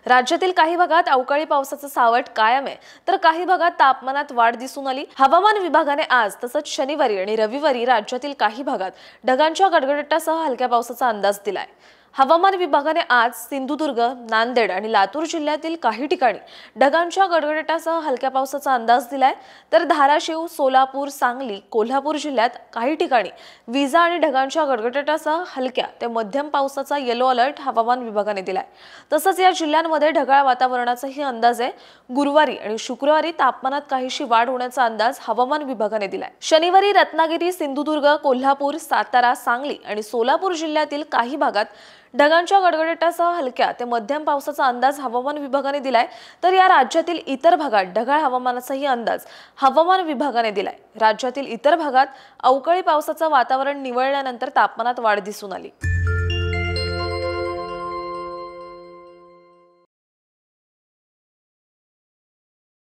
राज्यातील काही भागात अवकाळी पावसाचं सावट कायम आहे, तर काही भागात तापमानात वाढ दिसून आली। हवामान विभागाने आज तसंच शनिवारी आणि रविवारी राज्यातील काही भागात ढगांच्या गडगडाटासह हलक्या पावसाचा अंदाज दिलाय। हवामान विभागाने आज सिंधुदुर्ग, नांदेड आणि लातूर जिल्ह्यातील काही ठिकाणी ढगांच्या गडगडाटासह हलक्या पावसाचा अंदाज दिलाय, तर धाराशिव, सोलापूर, सांगली, कोल्हापूर जिल्ह्यात काही ठिकाणी विजा आणि ढगांच्या गडगडाटासह हलक्या ते मध्यम पावसाचा येलो अलर्ट हवामान विभागाने दिलाय। तसंच या जिल्ह्यांमध्ये ढगाळ वातावरणाचाही अंदाज आहे। गुरुवारी आणि शुक्रवारी तापमानात काहीशी वाढ होण्याचा अंदाज हवामान विभागाने दिलाय। शनिवारी रत्नागिरी, सिंधुदुर्ग, कोल्हापूर, सातारा, सांगली आणि सोलापूर जिल्ह्यातील काही भागात ढगांच्या गडगडाटासह हलक्या ते मध्यम पावसाचा अंदाज हवामान विभागाने दिलाय, तर या राज्यातील इतर भागात ढगाळ हवामानाचाही अंदाज हवामान विभागाने दिलाय। राज्यातील इतर भागात अवकाळी पावसाचं वातावरण निवळल्यानंतर तापमानात वाढ दिसून आली।